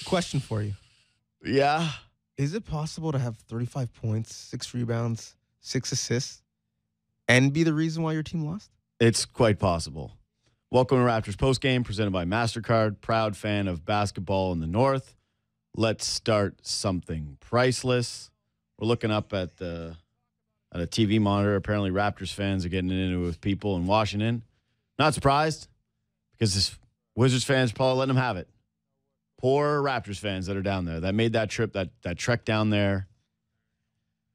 Question for you. Yeah. Is it possible to have 35 points, 6 rebounds, 6 assists, and be the reason why your team lost? It's quite possible. Welcome to Raptors postgame, presented by MasterCard. Proud fan of basketball in the North. Let's start something priceless. We're looking up at a TV monitor. Apparently, Raptors fans are getting into it with people in Washington. Not surprised, because this Wizards fans probably letting them have it. Poor Raptors fans that are down there that made that trip, that trek down there,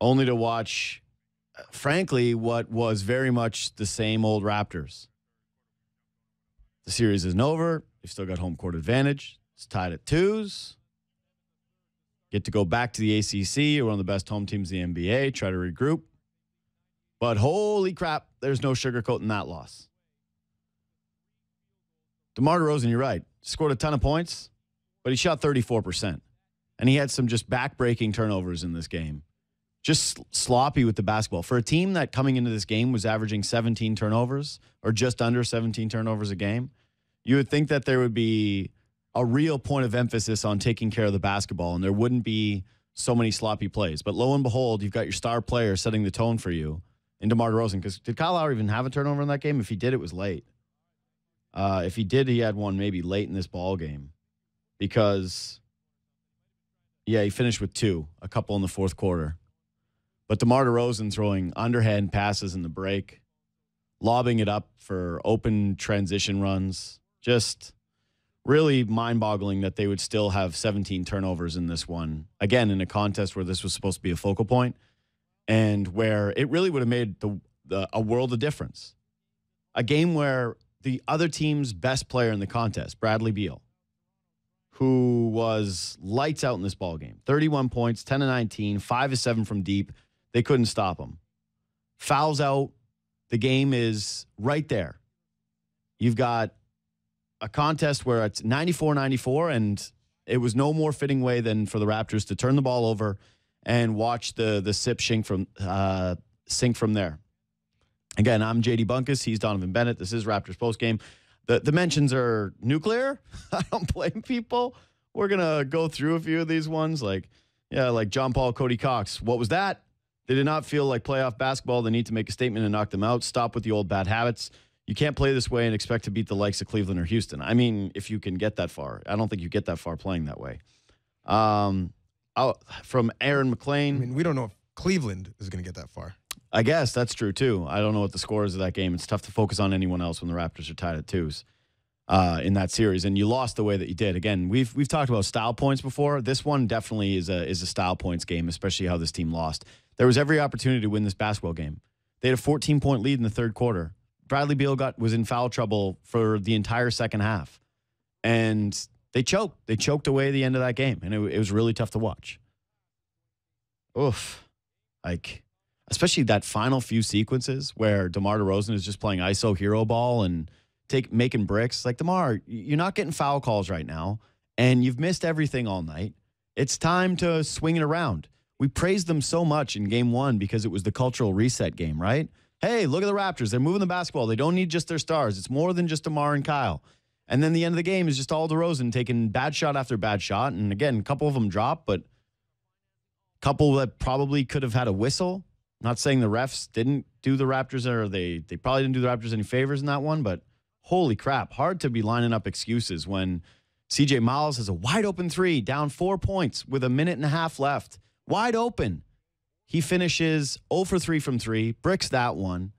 only to watch, frankly, what was very much the same old Raptors. The series isn't over. They've still got home court advantage. It's tied at 2s. Get to go back to the ACC, one of the best home teams in the NBA, try to regroup. But holy crap, there's no sugarcoating that loss. DeMar DeRozan, you're right, scored a ton of points, but he shot 34%. And he had some just back-breaking turnovers in this game. Just sloppy with the basketball. For a team that coming into this game was averaging 17 turnovers, or just under 17 turnovers a game, you would think that there would be a real point of emphasis on taking care of the basketball, and there wouldn't be so many sloppy plays. But lo and behold, you've got your star player setting the tone for you in DeMar DeRozan. Because did Kyle Lowry even have a turnover in that game? If he did, it was late. If he did, he had one maybe late in this ball game. Because, yeah, he finished with 2, a couple in the fourth quarter. But DeMar DeRozan throwing underhand passes in the break, lobbing it up for open transition runs. Just really mind-boggling that they would still have 17 turnovers in this one. Again, in a contest where this was supposed to be a focal point and where it really would have made a world of difference. A game where the other team's best player in the contest, Bradley Beal, who was lights out in this ball game, 31 points, 10 of 19, 5 of 7 from deep. They couldn't stop him. Fouls out. The game is right there. You've got a contest where it's 94-94, and it was no more fitting way than for the Raptors to turn the ball over and watch the sip sink from there. Again, I'm JD Bunkis. He's Donnovan Bennett. This is Raptors postgame. The mentions are nuclear. I don't blame people. We're going to go through a few of these ones. Like John Paul, Cody Cox. What was that? They did not feel like playoff basketball. They need to make a statement and knock them out. Stop with the old bad habits. You can't play this way and expect to beat the likes of Cleveland or Houston. I mean, if you can get that far. I don't think you get that far playing that way. From Aaron McLean. I mean, we don't know if Cleveland is going to get that far. I guess that's true, too. I don't know what the score is of that game. It's tough to focus on anyone else when the Raptors are tied at 2s in that series. And you lost the way that you did. Again, we've talked about style points before. This one definitely is a style points game, especially how this team lost. There was every opportunity to win this basketball game. They had a 14-point lead in the third quarter. Bradley Beal was in foul trouble for the entire second half. And they choked. They choked away the end of that game. And it was really tough to watch. Oof. Especially that final few sequences where DeMar DeRozan is just playing ISO hero ball and making bricks. Like, DeMar, you're not getting foul calls right now, and you've missed everything all night. It's time to swing it around. We praised them so much in game 1 because it was the cultural reset game, right? Hey, look at the Raptors. They're moving the basketball. They don't need just their stars. It's more than just DeMar and Kyle. And then the end of the game is just all DeRozan taking bad shot after bad shot. And again, a couple of them dropped, but a couple that probably could have had a whistle. Not saying the refs didn't do the Raptors, or they probably didn't do the Raptors any favors in that one, but holy crap, hard to be lining up excuses when CJ Miles has a wide open 3, down 4 points with a minute and a half left. Wide open. He finishes 0 for 3 from 3, bricks that one,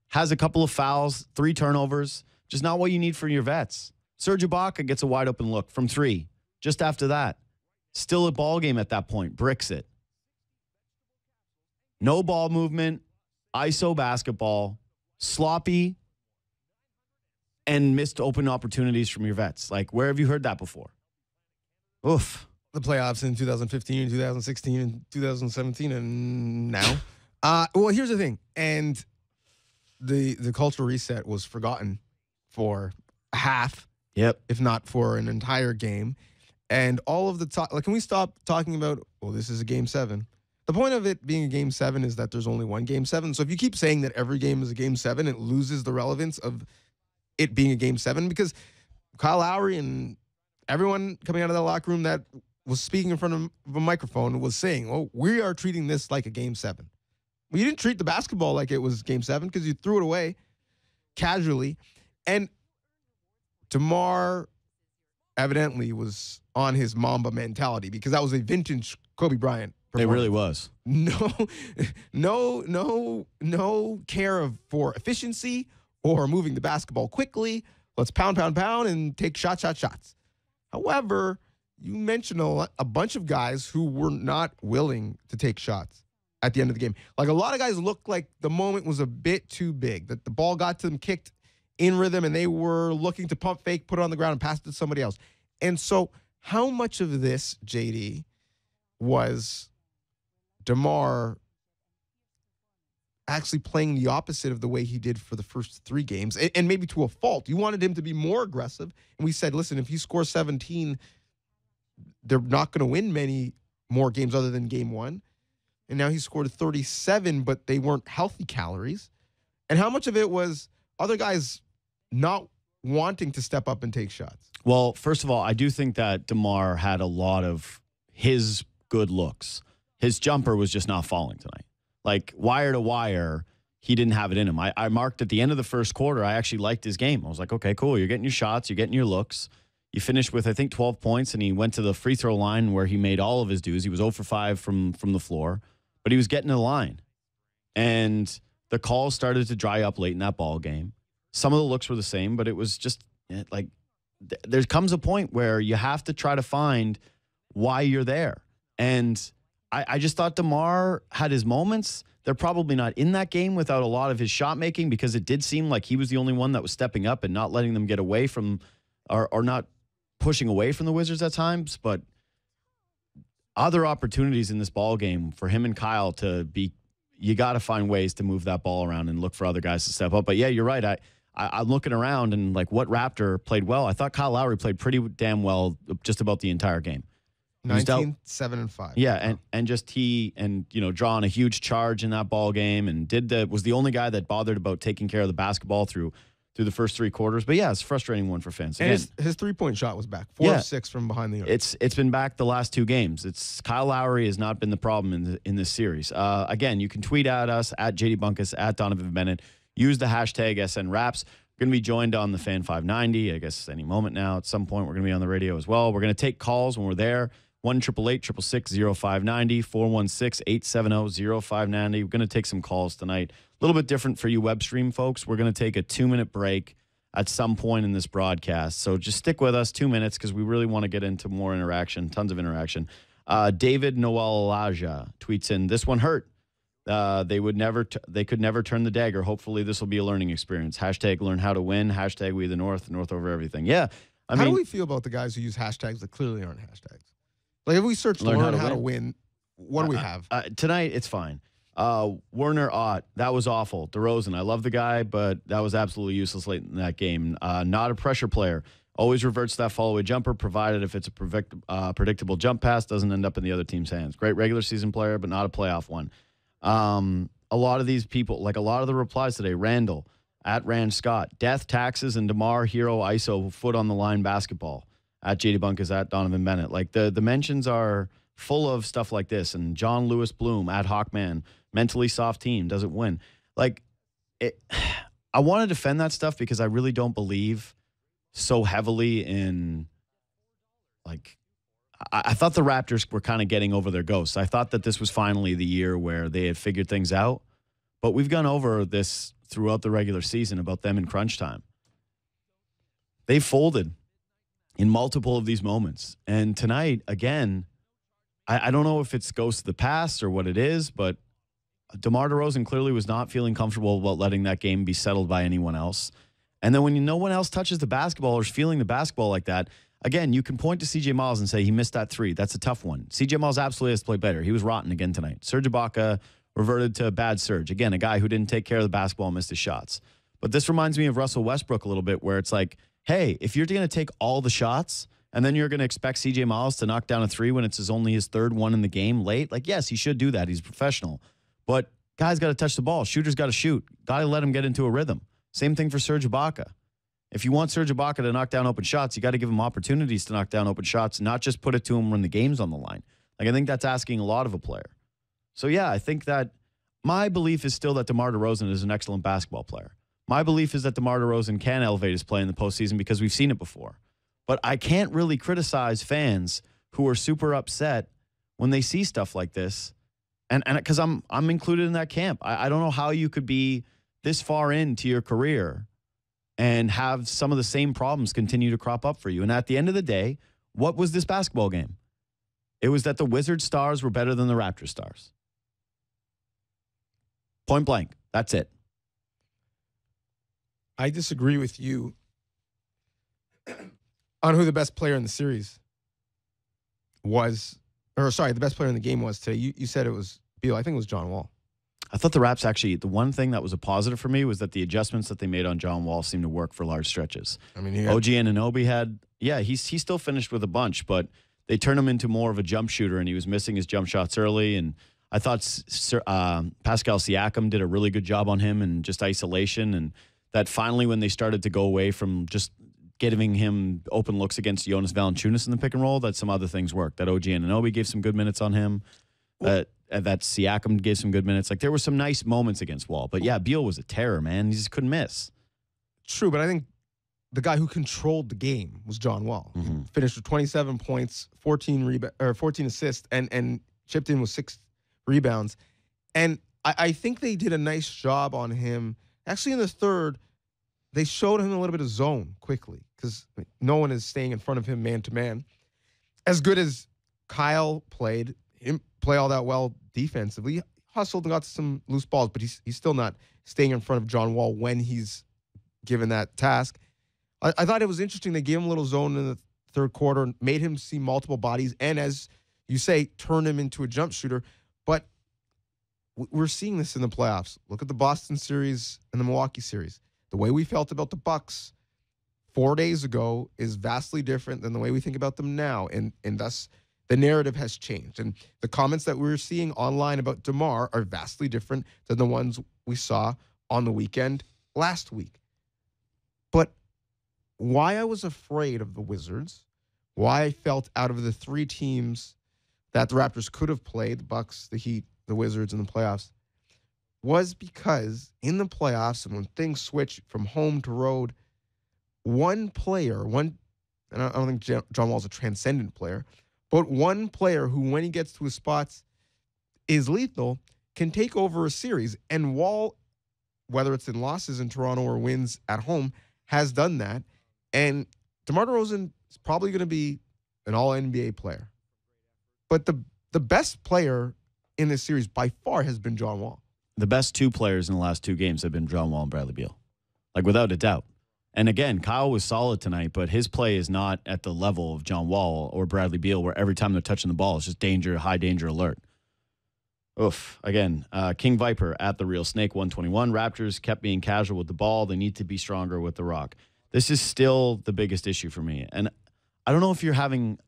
has a couple of fouls, 3 turnovers, just not what you need for your vets. Serge Ibaka gets a wide open look from 3. Just after that, still a ball game at that point, bricks it. No ball movement, ISO basketball, sloppy, and missed open opportunities from your vets. Like, where have you heard that before? Oof. The playoffs in 2015, 2016, and 2017, and now. Well, here's the thing. And the cultural reset was forgotten for half, if not for an entire game. And all of the talk, like, can we stop talking about, well, this is a game 7? The point of it being a game 7 is that there's only one game 7. So if you keep saying that every game is a game 7, it loses the relevance of it being a game 7, because Kyle Lowry and everyone coming out of that locker room that was speaking in front of a microphone was saying, "Oh, we are treating this like a Game 7." Well, you didn't treat the basketball like it was Game 7 because you threw it away casually. And DeMar evidently was on his Mamba mentality because that was a vintage Kobe Bryant It really was. No care for efficiency or moving the basketball quickly. Let's pound, and take shots. However, you mentioned a bunch of guys who were not willing to take shots at the end of the game. Like, a lot of guys looked like the moment was a bit too big, that the ball got to them kicked in rhythm, and they were looking to pump fake, put it on the ground, and pass it to somebody else. And so how much of this, JD, was DeMar actually playing the opposite of the way he did for the first 3 games, and maybe to a fault? You wanted him to be more aggressive, and we said, listen, if he scores 17, they're not going to win many more games other than game 1. And now he scored 37, but they weren't healthy calories. And how much of it was other guys not wanting to step up and take shots? Well, first of all, I do think that DeMar had a lot of his good looks. His jumper was just not falling tonight. Like, wire to wire, he didn't have it in him. I marked at the end of the first quarter, I actually liked his game. I was like, okay, cool. You're getting your shots. You're getting your looks. He finished with, I think, 12 points, and he went to the free throw line where he made all of his dues. He was 0 for 5 from the floor, but he was getting to the line. And the calls started to dry up late in that ball game. Some of the looks were the same, but it was just like there comes a point where you have to try to find why you're there. And I just thought DeMar had his moments. They're probably not in that game without a lot of his shot making, because it did seem like he was the only one that was stepping up and not letting them get away from or not pushing away from the Wizards at times. But other opportunities in this ball game for him and Kyle to be, you got to find ways to move that ball around and look for other guys to step up. But yeah, you're right. I'm looking around and like what Raptor played well. I thought Kyle Lowry played pretty damn well just about the entire game. 19, 7, and 5. Yeah, and just drawing a huge charge in that ball game, and was the only guy that bothered about taking care of the basketball through the first 3 quarters. But yeah, it's a frustrating one for fans. Again, and his 3-point shot was back. 4 of 6 from behind the arc. It's been back the last 2 games. It's Kyle Lowry has not been the problem in this series. Again, you can tweet at us at JD Bunkis, at Donnovan Bennett. Use the hashtag SNWraps. We're going to be joined on the Fan 590, I guess any moment now. At some point, we're going to be on the radio as well. We're going to take calls when we're there. 1-888-666-0590, 416-870-0590. We're going to take some calls tonight. A little bit different for you web stream folks. We're going to take a 2-minute break at some point in this broadcast. So just stick with us 2 minutes because we really want to get into more interaction, tons of interaction. David Noel Elijah tweets in, this one hurt. They could never turn the dagger. Hopefully this will be a learning experience. Hashtag learn how to win. Hashtag we the North over everything. Yeah. How do we feel about the guys who use hashtags that clearly aren't hashtags? Like, if we search learn how to win, what do we have? Tonight, it's fine. Werner Ott, that was awful. DeRozan, I love the guy, but that was absolutely useless late in that game. Not a pressure player. Always reverts that follow-away jumper, provided if it's a predictable jump pass, doesn't end up in the other team's hands. Great regular season player, but not a playoff one. A lot of these people, like a lot of the replies today, Randall, at Rand Scott, death, taxes, and DeMar, hero, ISO, foot on the line basketball. At JD Bunkis, at Donnovan Bennett. Like the mentions are full of stuff like this. And John Lewis Bloom, at Hawkman, mentally soft team, doesn't win. Like, I want to defend that stuff because I really don't believe so heavily in, like, I thought the Raptors were kind of getting over their ghosts. I thought that this was finally the year where they had figured things out. But we've gone over this throughout the regular season about them in crunch time. They folded in multiple of these moments. And tonight, again, I don't know if it's ghost of the past or what it is, but DeMar DeRozan clearly was not feeling comfortable about letting that game be settled by anyone else. And then when no one else touches the basketball or is feeling the basketball like that, again, you can point to C.J. Miles and say he missed that 3. That's a tough one. C.J. Miles absolutely has to play better. He was rotten again tonight. Serge Ibaka reverted to a bad Serge. Again, a guy who didn't take care of the basketball and missed his shots. But this reminds me of Russell Westbrook a little bit, where it's like, hey, if you're going to take all the shots and then you're going to expect C.J. Miles to knock down a 3 when it's only his 3rd one in the game late, like, yes, he should do that. He's a professional. But guys got to touch the ball. Shooters got to shoot. Got to let him get into a rhythm. Same thing for Serge Ibaka. If you want Serge Ibaka to knock down open shots, you got to give him opportunities to knock down open shots, not just put it to him when the game's on the line. Like, I think that's asking a lot of a player. So, yeah, I think that my belief is still that DeMar DeRozan is an excellent basketball player. My belief is that DeMar DeRozan can elevate his play in the postseason because we've seen it before. But I can't really criticize fans who are super upset when they see stuff like this. And because I'm included in that camp. I don't know how you could be this far into your career and have some of the same problems continue to crop up for you. And at the end of the day, what was this basketball game? It was that the Wizards stars were better than the Raptors stars. Point blank. That's it. I disagree with you on who the best player in the series was. Or, sorry, the best player in the game was today. You said it was Beal. I think it was John Wall. I thought the Raps actually, the one thing that was a positive for me was that the adjustments that they made on John Wall seemed to work for large stretches. I mean, OG Anunoby had, he still finished with a bunch, but they turned him into more of a jump shooter, and he was missing his jump shots early. And I thought Pascal Siakam did a really good job on him and just isolation. And that finally, when they started to go away from just giving him open looks against Jonas Valanciunas in the pick and roll, that some other things worked. That OG Anunoby gave some good minutes on him. That Siakam gave some good minutes. Like, there were some nice moments against Wall. But, yeah, Beal was a terror, man. He just couldn't miss. True, but I think the guy who controlled the game was John Wall. Mm-hmm. He finished with 27 points, 14 assists, and chipped in with 6 rebounds. And I think they did a nice job on him. Actually, in the third, they showed him a little bit of zone quickly because no one is staying in front of him man-to-man. As good as Kyle played, he didn't play all that well defensively. He hustled and got some loose balls, but he's still not staying in front of John Wall when he's given that task. I thought it was interesting. They gave him a little zone in the third quarter, made him see multiple bodies, and as you say, turn him into a jump shooter. But we're seeing this in the playoffs. Look at the Boston series and the Milwaukee series. The way we felt about the Bucks 4 days ago is vastly different than the way we think about them now, and thus the narrative has changed. And the comments that we're seeing online about DeMar are vastly different than the ones we saw on the weekend last week. But why I was afraid of the Wizards, why I felt out of the 3 teams that the Raptors could have played, the Bucks, the Heat, the Wizards in the playoffs, was because in the playoffs and when things switch from home to road, one player, and I don't think John Wall's a transcendent player, but one player who, when he gets to his spots, is lethal, can take over a series. And Wall, whether it's in losses in Toronto or wins at home, has done that. And DeMar DeRozan is probably going to be an all-NBA player. But the best player in this series by far has been John Wall. The best 2 players in the last 2 games have been John Wall and Bradley Beal. Like, without a doubt. And again, Kyle was solid tonight, but his play is not at the level of John Wall or Bradley Beal, where every time they're touching the ball, it's just danger, high danger alert. Oof. Again, King Viper at the Real Snake 121. Raptors kept being casual with the ball. They need to be stronger with the rock. This is still the biggest issue for me. And I don't know if you're having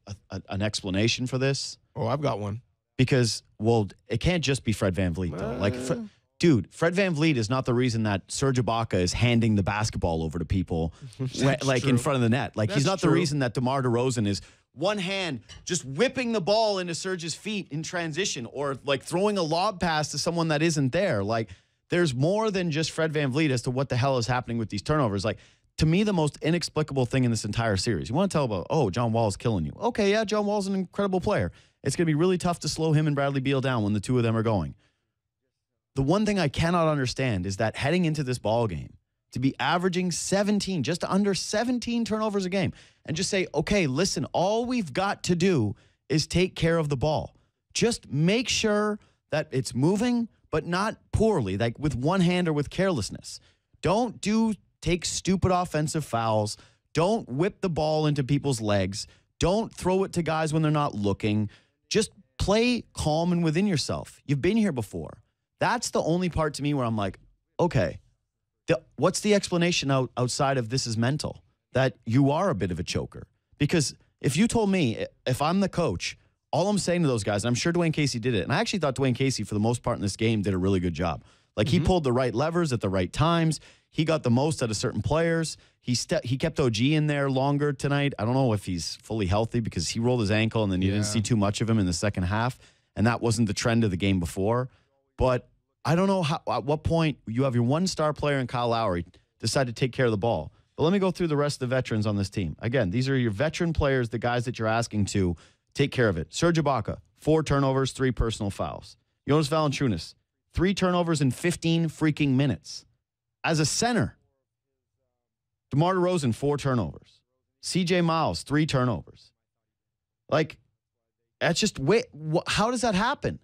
an explanation for this. Oh, I've got one. Because, well, it can't just be Fred VanVleet, though. Like, dude, Fred VanVleet is not the reason that Serge Ibaka is handing the basketball over to people, in front of the net. Like, he's not the reason that DeMar DeRozan is one hand just whipping the ball into Serge's feet in transition, or like throwing a lob pass to someone that isn't there. Like, there's more than just Fred VanVleet as to what the hell is happening with these turnovers. Like, to me, the most inexplicable thing in this entire series. You want to tell about, oh, John Wall's killing you. Okay, yeah, John Wall's an incredible player. It's going to be really tough to slow him and Bradley Beal down when the 2 of them are going. The one thing I cannot understand is that heading into this ball game, to be averaging 17, just under 17 turnovers a game, and just say, okay, listen, all we've got to do is take care of the ball. Just make sure that it's moving, but not poorly, like with one hand or with carelessness. Don't take stupid offensive fouls. Don't whip the ball into people's legs. Don't throw it to guys when they're not looking. Just play calm and within yourself. You've been here before. That's the only part to me where I'm like, okay, what's the explanation outside of this is mental? That you are a bit of a choker. Because if you told me, if I'm the coach, all I'm saying to those guys, and I'm sure Dwayne Casey did it, and I actually thought Dwayne Casey, for the most part in this game, did a really good job. Like, he pulled the right levers at the right times. he got the most out of certain players. He kept OG in there longer tonight. I don't know if he's fully healthy because he rolled his ankle and then you didn't see too much of him in the second half. And that wasn't the trend of the game before. But I don't know at what point you have your one-star player in Kyle Lowry decide to take care of the ball. But let me go through the rest of the veterans on this team. Again, these are your veteran players, the guys that you're asking to take care of it. Serge Ibaka, 4 turnovers, 3 personal fouls. Jonas Valanciunas, 3 turnovers in 15 freaking minutes. As a center, DeMar DeRozan, 4 turnovers. CJ Miles, 3 turnovers. Like, that's just, how does that happen?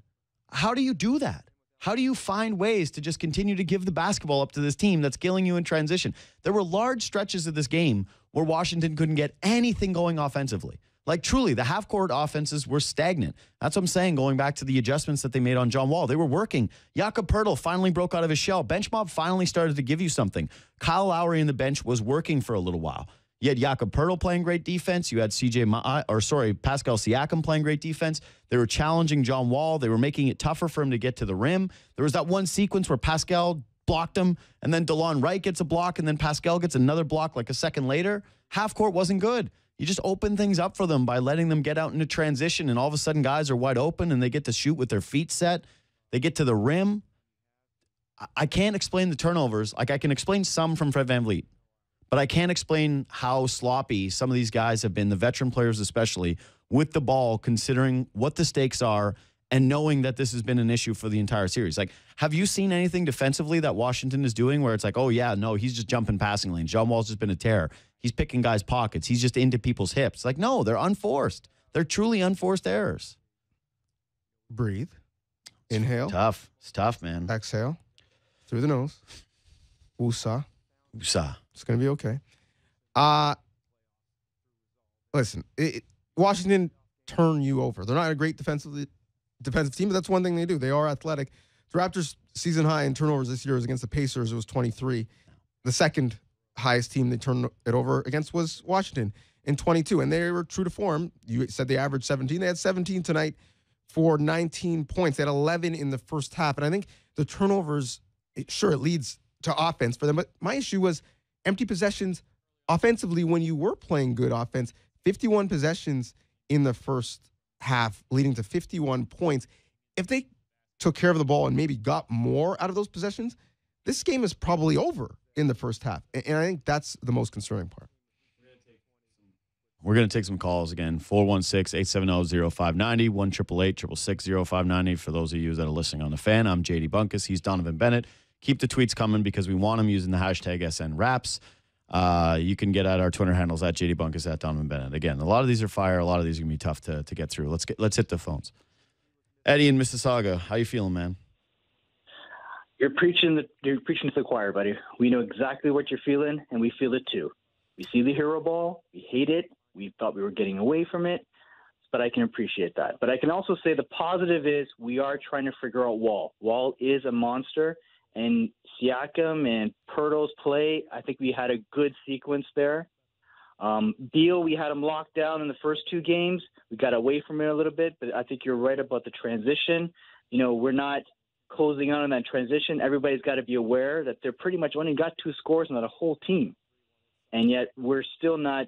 How do you do that? How do you find ways to just continue to give the basketball up to this team that's killing you in transition? There were large stretches of this game where Washington couldn't get anything going offensively. Like, truly, the half-court offenses were stagnant. That's what I'm saying, going back to the adjustments that they made on John Wall. They were working. Jakob Poeltl finally broke out of his shell. Bench mob finally started to give you something. Kyle Lowry in the bench was working for a little while. You had Jakob Poeltl playing great defense. You had Pascal Siakam playing great defense. They were challenging John Wall. They were making it tougher for him to get to the rim. There was that one sequence where Pascal blocked him, and then DeLon Wright gets a block, and then Pascal gets another block like a second later. Half court wasn't good. You just open things up for them by letting them get out into transition, and all of a sudden guys are wide open, and they get to shoot with their feet set. They get to the rim. I can't explain the turnovers. Like, I can explain some from Fred VanVleet. But I can't explain how sloppy some of these guys have been, the veteran players especially, with the ball, considering what the stakes are and knowing that this has been an issue for the entire series. Like, have you seen anything defensively that Washington is doing where it's like, oh, yeah, no, he's just jumping passing lanes. John Wall's just been a terror. He's picking guys' pockets. He's just into people's hips. Like, no, they're unforced. They're truly unforced errors. Breathe. Inhale. It's tough, man. Exhale. Through the nose. Woosah. It's going to be okay. Listen, Washington turn you over. They're not a great defensive team, but that's one thing they do. They are athletic. The Raptors' season high in turnovers this year was against the Pacers. It was 23. The second highest team they turned it over against was Washington in 22, and they were true to form. You said they averaged 17. They had 17 tonight for 19 points. They had 11 in the first half, and I think the turnovers, it leads to offense for them, but my issue was empty possessions offensively when you were playing good offense. 51 possessions in the first half, leading to 51 points. If they took care of the ball and maybe got more out of those possessions, this game is probably over in the first half. And I think that's the most concerning part. We're going to take some calls again. 416-870-0590, 1-888-666-0590. For those of you that are listening on the Fan, I'm JD Bunkis. He's Donnovan Bennett. Keep the tweets coming because we want them using the hashtag SNWraps. You can get at our Twitter handles at JD Bunkis, at Donnovan Bennett. Again, a lot of these are fire. A lot of these are going to be tough to get through. Let's hit the phones. Eddie in Mississauga, how you feeling, man? You're preaching to the choir, buddy. We know exactly what you're feeling, and we feel it too. We see the hero ball. We hate it. We thought we were getting away from it, but I can appreciate that. But I can also say the positive is we are trying to figure out Wall. Wall is a monster. And Siakam and Poeltl's play, I think we had a good sequence there. Beal, we had him locked down in the first 2 games. We got away from it a little bit, but I think you're right about the transition. You know, we're not closing out on that transition. Everybody's got to be aware that they're pretty much only got 2 scores on the whole team. And yet we're not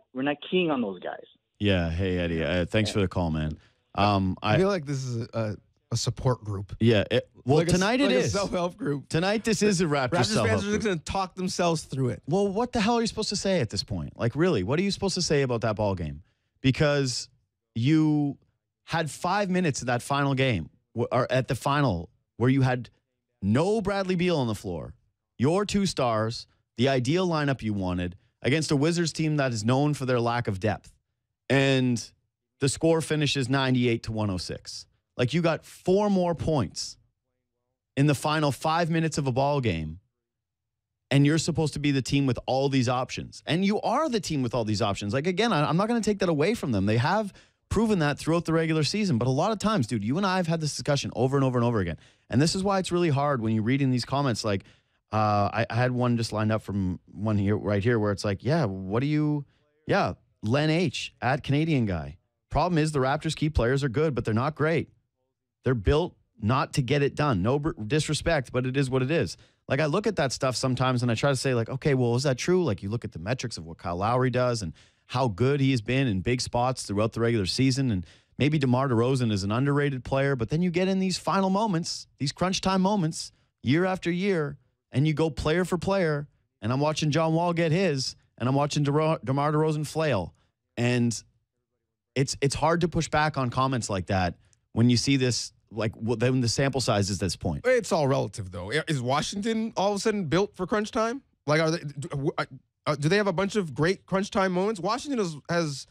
keying on those guys. Yeah. Hey, Eddie, thanks for the call, man. I feel like this is a support group. Yeah. Tonight it is a self-help group. Tonight this is a Raptors self-help fans are group. just going to talk themselves through it. Well, what the hell are you supposed to say at this point? Like, really, what are you supposed to say about that ball game? Because you had 5 minutes of that final game, or at the final, where you had no Bradley Beal on the floor, your 2 stars, the ideal lineup you wanted, against a Wizards team that is known for their lack of depth. And the score finishes 98-106. Like, you got 4 more points in the final 5 minutes of a ball game, and you're supposed to be the team with all these options. And you are the team with all these options. Like, again, I'm not going to take that away from them. They have proven that throughout the regular season. But a lot of times, dude, you and I have had this discussion over and over and over again. And this is why it's really hard when you're reading these comments. Like, I had one just lined up from one here, right here, where it's like, Len H. at Canadian Guy. Problem is the Raptors' key players are good, but they're not great. They're built not to get it done. No disrespect, but it is what it is. Like, I look at that stuff sometimes and I try to say, like, okay, well, is that true? Like, you look at the metrics of what Kyle Lowry does and how good he has been in big spots throughout the regular season. And maybe DeMar DeRozan is an underrated player, but then you get in these final moments, these crunch time moments, year after year, and you go player for player. And I'm watching John Wall get his, and I'm watching DeMar DeRozan flail. And it's hard to push back on comments like that when you see this, like, when the sample size is this point. It's all relative, though. Is Washington all of a sudden built for crunch time? Like, do they have a bunch of great crunch time moments? Washington has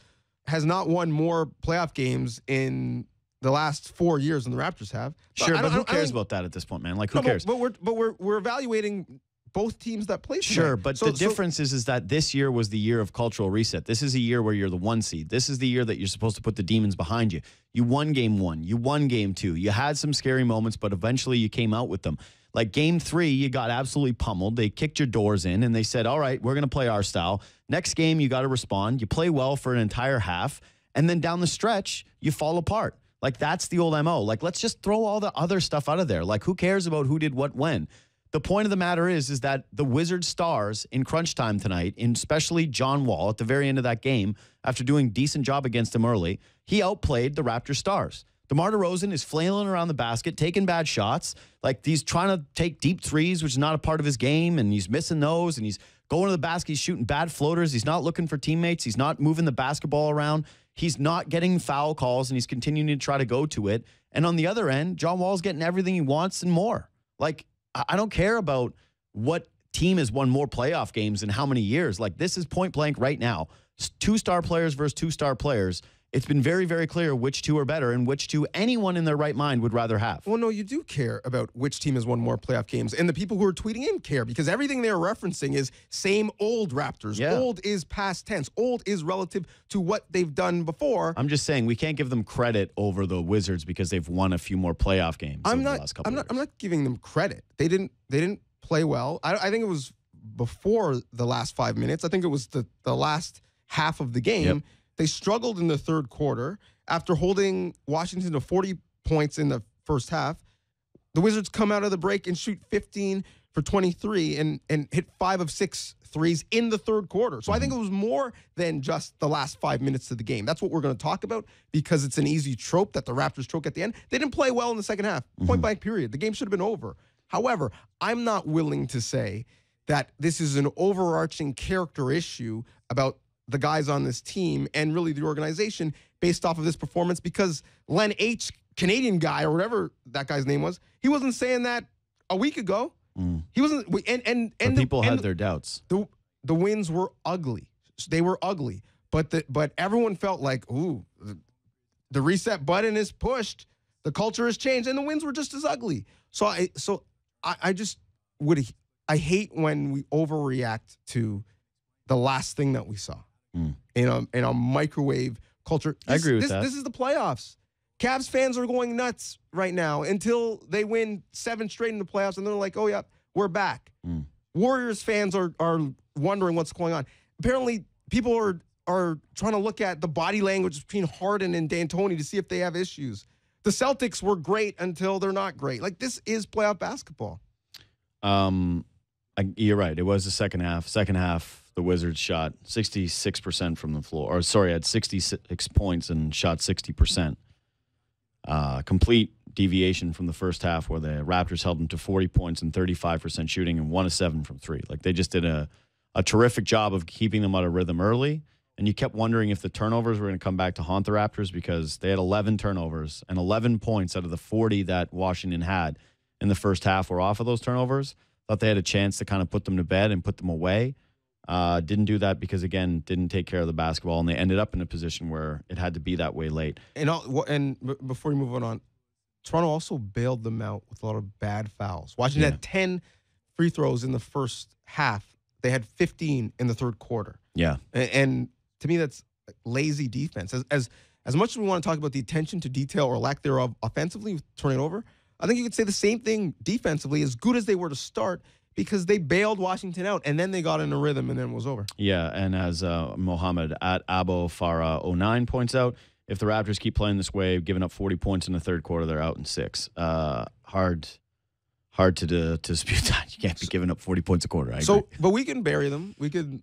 not won more playoff games in the last 4 years than the Raptors have. Sure, but who cares about that at this point, man? Like, who cares? But we're evaluating both teams that play tonight. Sure, but the difference is that this year was the year of cultural reset. This is a year where you're the 1 seed. This is the year that you're supposed to put the demons behind you. You won game 1. You won game 2. You had some scary moments, but eventually you came out with them. Like game 3, you got absolutely pummeled. They kicked your doors in, and they said, all right, we're going to play our style. Next game, you got to respond. You play well for an entire half, and then down the stretch, you fall apart. Like, that's the old MO. Like, let's just throw all the other stuff out of there. Like, who cares about who did what when? The point of the matter is that the Wizards stars in crunch time tonight, and especially John Wall at the very end of that game, after doing a decent job against him early, he outplayed the Raptors stars. DeMar DeRozan is flailing around the basket, taking bad shots. Like, he's trying to take deep threes, which is not a part of his game, and he's missing those, and he's going to the basket. He's shooting bad floaters. He's not looking for teammates. He's not moving the basketball around. He's not getting foul calls, and he's continuing to try to go to it. And on the other end, John Wall's getting everything he wants and more. Like, I don't care about what team has won more playoff games in how many years. Like, this is point blank right now. 2-star players versus 2-star players. It's been very, very clear which two are better and which two anyone in their right mind would rather have. Well, no, you do care about which team has won more playoff games. And the people who are tweeting in care because everything they're referencing is same old Raptors. Yeah. Old is past tense. Old is relative to what they've done before. I'm just saying we can't give them credit over the Wizards because they've won a few more playoff games over the last couple of years. I'm not giving them credit. They didn't play well. I think it was before the last 5 minutes. I think it was the last half of the game. Yep. They struggled in the third quarter after holding Washington to 40 points in the first half. The Wizards come out of the break and shoot 15 for 23 and hit 5 of 6 threes in the third quarter. So I think it was more than just the last 5 minutes of the game. That's what we're going to talk about because it's an easy trope that the Raptors choke at the end. They didn't play well in the second half. Point blank period. The game should have been over. However, I'm not willing to say that this is an overarching character issue about the guys on this team and really the organization based off of this performance because Len H, Canadian guy or whatever that guy's name was, he wasn't saying that a week ago. He wasn't, and people had their doubts. The wins were ugly. They were ugly, but everyone felt like, ooh, the reset button is pushed, the culture has changed, and the wins were just as ugly. So I hate when we overreact to the last thing that we saw. In a microwave culture. I agree with that. This is the playoffs. Cavs fans are going nuts right now until they win 7 straight in the playoffs, and they're like, oh, yeah, we're back. Warriors fans are wondering what's going on. Apparently, people are trying to look at the body language between Harden and D'Antoni to see if they have issues. The Celtics were great until they're not great. Like, this is playoff basketball. You're right. It was the second half. Second half, the Wizards shot 66% from the floor. Or, sorry, had 66 points and shot 60%. Complete deviation from the first half where the Raptors held them to 40 points and 35% shooting and 1 of 7 from 3. Like, they just did a terrific job of keeping them out of rhythm early. And you kept wondering if the turnovers were going to come back to haunt the Raptors because they had 11 turnovers and 11 points out of the 40 that Washington had in the first half were off of those turnovers. Thought they had a chance to kind of put them to bed and put them away. Didn't do that because, again, didn't take care of the basketball, and they ended up in a position where it had to be that way late. And before you move on, Toronto also bailed them out with a lot of bad fouls. Washington had 10 free throws in the first half. They had 15 in the third quarter. Yeah. And to me, that's lazy defense. As much as we want to talk about the attention to detail or lack thereof offensively, turning over, I think you could say the same thing defensively, as good as they were to start, because they bailed Washington out, and then they got in a rhythm, and then it was over. Yeah, and as Mohammed at Abo Farah 09 points out, if the Raptors keep playing this way, giving up 40 points in the third quarter, they're out in 6. Hard hard to dispute that. You can't be giving up 40 points a quarter. I agree. But we can bury them. We could.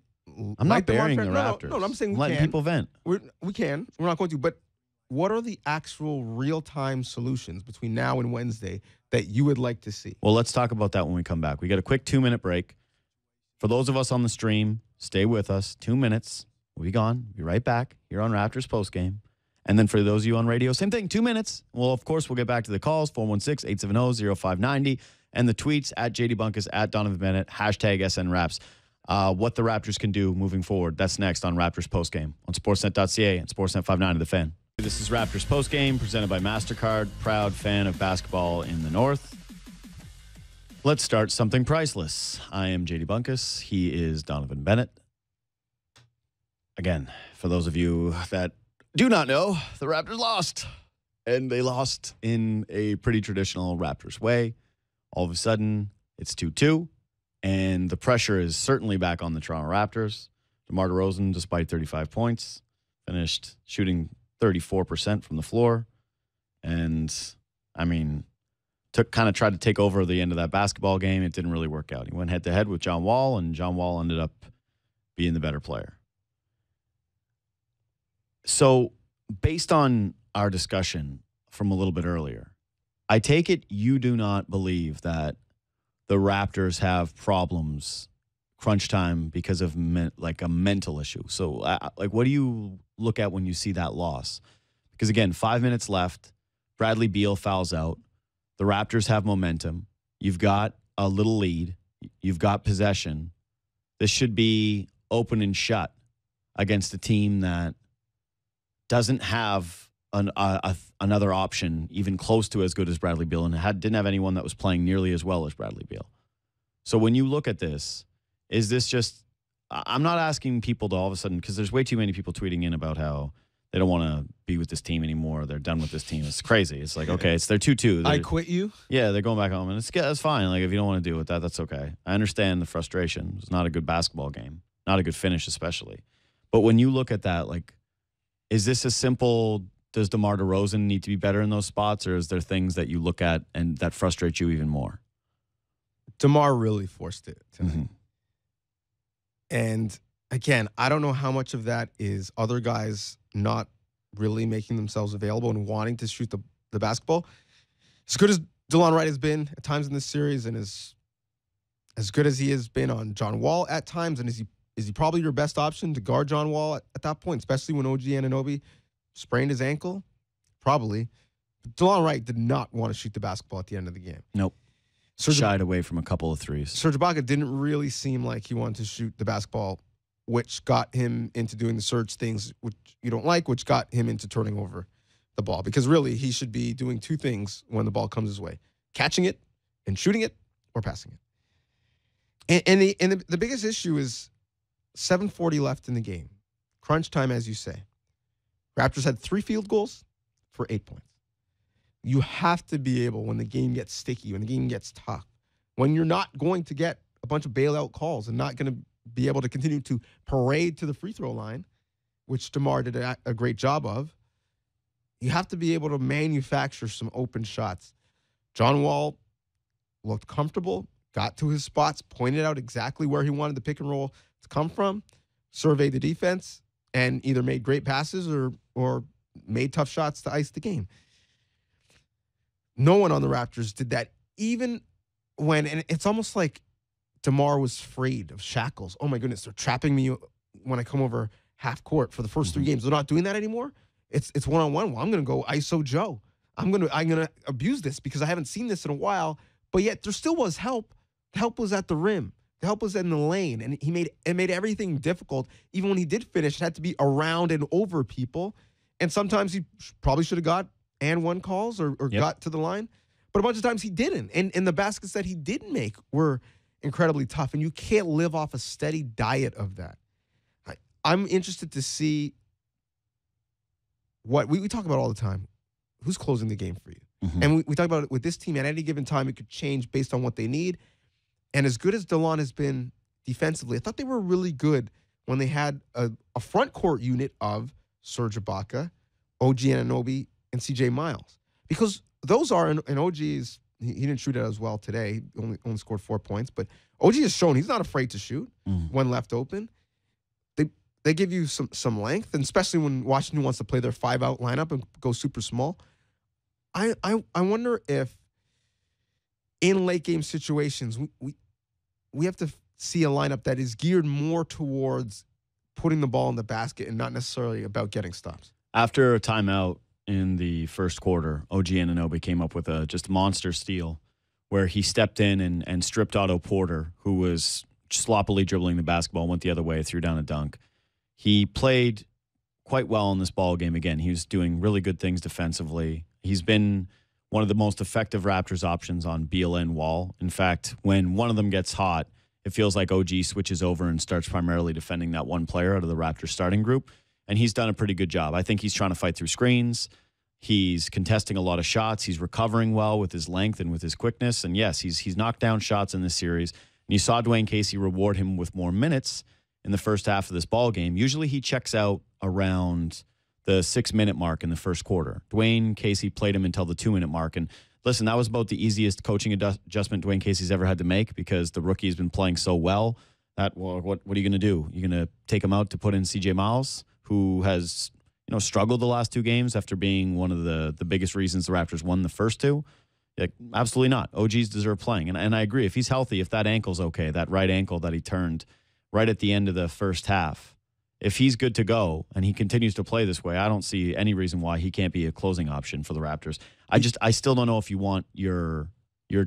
I'm not burying the Raptors. No, I'm saying I'm letting people vent. We can. We're not going to. But what are the actual real-time solutions between now and Wednesday that you would like to see? Well, let's talk about that when we come back. We got a quick 2-minute break. For those of us on the stream, stay with us. 2 minutes. We'll be gone. Be right back here on Raptors postgame. And then for those of you on radio, same thing, 2 minutes. Well, of course, we'll get back to the calls, 416-870-0590, and the tweets at JD Bunkis, at Donnovan Bennett, hashtag SNRaps. What the Raptors can do moving forward. That's next on Raptors postgame on Sportsnet.ca and Sportsnet 59 of the Fan. This is Raptors postgame presented by MasterCard, proud fan of basketball in the North. Let's start something priceless. I am JD Bunkis. He is Donnovan Bennett. Again, for those of you that do not know, the Raptors lost. And they lost in a pretty traditional Raptors way. All of a sudden, it's 2-2. And the pressure is certainly back on the Toronto Raptors. DeMar DeRozan, despite 35 points, finished shooting 34% from the floor. And, I mean, tried to take over the end of that basketball game. It didn't really work out. He went head-to-head with John Wall, and John Wall ended up being the better player. So, based on our discussion from a little bit earlier, I take it you do not believe that the Raptors have problems crunch time because of a mental issue. So, what do you look at when you see that loss? Because, again, 5 minutes left. Bradley Beal fouls out. The Raptors have momentum. You've got a little lead. You've got possession. This should be open and shut against a team that doesn't have another option even close to as good as Bradley Beal and didn't have anyone that was playing nearly as well as Bradley Beal. So when you look at this, is this just – I'm not asking people to all of a sudden – because there's way too many people tweeting in about how they don't want to be with this team anymore. They're done with this team. It's crazy. It's like, okay, they're 2-2. I quit you? Yeah, they're going back home. And that's fine. Like, if you don't want to deal with that, that's okay. I understand the frustration. It's not a good basketball game. Not a good finish especially. But when you look at that, like, is this a simple – does DeMar DeRozan need to be better in those spots, or is there things that you look at and that frustrate you even more? DeMar really forced it tonight. Mm-hmm. And, again, I don't know how much of that is other guys not really making themselves available and wanting to shoot the basketball. As good as DeLon Wright has been at times in this series, and as good as he has been on John Wall at times, and is he probably your best option to guard John Wall at that point, especially when OG Anunoby sprained his ankle? Probably. But DeLon Wright did not want to shoot the basketball at the end of the game. Nope. Shied away from a couple of threes. Serge Ibaka didn't really seem like he wanted to shoot the basketball, which got him into doing the Serge things which you don't like, which got him into turning over the ball. Because really, he should be doing two things when the ball comes his way: catching it and shooting it, or passing it. And the biggest issue is 7:40 left in the game. Crunch time, as you say. Raptors had 3 field goals for 8 points. You have to be able, when the game gets sticky, when the game gets tough, when you're not going to get a bunch of bailout calls and not going to be able to continue to parade to the free throw line, which DeMar did a great job of, you have to be able to manufacture some open shots. John Wall looked comfortable, got to his spots, pointed out exactly where he wanted the pick and roll to come from, surveyed the defense, and either made great passes or made tough shots to ice the game. No one on the Raptors did that, even when, and it's almost like DeMar was afraid of shackles. Oh my goodness, they're trapping me when I come over half court for the first 3 games. They're not doing that anymore. It's one-on-one. Well, I'm going to go ISO Joe. I'm going to abuse this because I haven't seen this in a while. But yet there still was help. The help was at the rim. The help was in the lane, and it made everything difficult. Even when he did finish, it had to be around and over people. And sometimes he probably should have got and one calls or got to the line. But a bunch of times he didn't. And the baskets that he did make were incredibly tough. And you can't live off a steady diet of that. I'm interested to see what we talk about all the time. Who's closing the game for you? Mm-hmm. And we talk about it with this team. At any given time, it could change based on what they need. And as good as DeLon has been defensively, I thought they were really good when they had a front court unit of Serge Ibaka, OG Anunoby, and CJ Miles. Because those are, and OG is He didn't shoot it as well today. He only scored 4 points. But OG has shown he's not afraid to shoot when left open. They give you some length, and especially when Washington wants to play their 5-out lineup and go super small. I wonder if in late game situations we have to see a lineup that is geared more towards putting the ball in the basket and not necessarily about getting stops. After a timeout in the first quarter, OG Anunoby came up with a just monster steal where he stepped in and stripped Otto Porter, who was sloppily dribbling the basketball, went the other way, threw down a dunk. He played quite well in this ball game. Again, he was doing really good things defensively. He's been one of the most effective Raptors options on Beal and Wall. In fact, when one of them gets hot, it feels like OG switches over and starts primarily defending that one player out of the Raptors starting group. And he's done a pretty good job. I think he's trying to fight through screens. He's contesting a lot of shots. He's recovering well with his length and with his quickness. And yes, he's knocked down shots in this series. And you saw Dwayne Casey reward him with more minutes in the first half of this ball game. Usually he checks out around the 6-minute mark in the first quarter. Dwayne Casey played him until the 2-minute mark. And listen, that was about the easiest coaching adjustment Dwayne Casey's ever had to make because the rookie has been playing so well that, well, what are you going to do? You're going to take him out to put in CJ Miles, who has struggled the last 2 games after being one of the biggest reasons the Raptors won the first 2? Like, absolutely not. OGs deserve playing. And I agree. If he's healthy, if that ankle's okay, that right ankle that he turned right at the end of the first half, if he's good to go and he continues to play this way, I don't see any reason why he can't be a closing option for the Raptors. I still don't know if you want your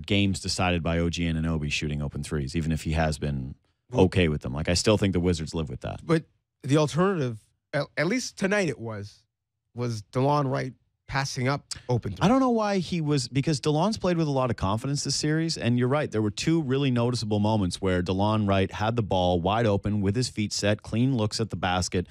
games decided by OG Anunoby shooting open threes, even if he has been okay with them. Like, I still think the Wizards live with that. But the alternative, at least tonight it was DeLon Wright passing up open threes. I don't know why because DeLon's played with a lot of confidence this series, and you're right, there were 2 really noticeable moments where DeLon Wright had the ball wide open with his feet set, clean looks at the basket,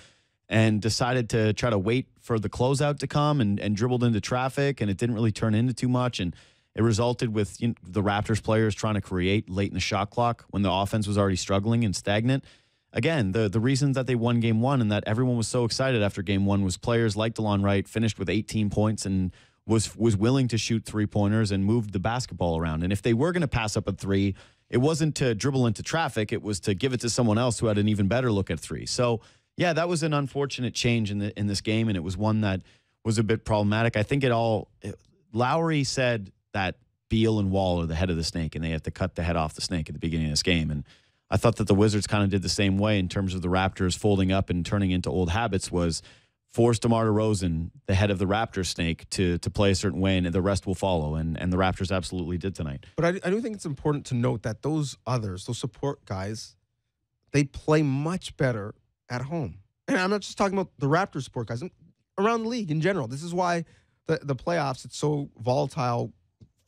and decided to try to wait for the closeout to come and dribbled into traffic, and it didn't really turn into too much, and it resulted with the Raptors players trying to create late in the shot clock when the offense was already struggling and stagnant. Again, the reasons that they won Game 1 and that everyone was so excited after Game 1 was players like DeLon Wright finished with 18 points and was willing to shoot 3-pointers and moved the basketball around. And if they were going to pass up a 3, it wasn't to dribble into traffic. It was to give it to someone else who had an even better look at 3. So, yeah, that was an unfortunate change in this game, and it was one that was a bit problematic. I think Lowry said that Beal and Wall are the head of the snake, and they have to cut the head off the snake at the beginning of this game. And I thought that the Wizards kind of did the same way in terms of the Raptors folding up and turning into old habits, was force DeMar DeRozan, the head of the Raptors snake, to play a certain way, and the rest will follow. And the Raptors absolutely did tonight. But I do think it's important to note that those support guys, they play much better at home. And I'm not just talking about the Raptors support guys. Around the league in general. This is why the playoffs, it's so volatile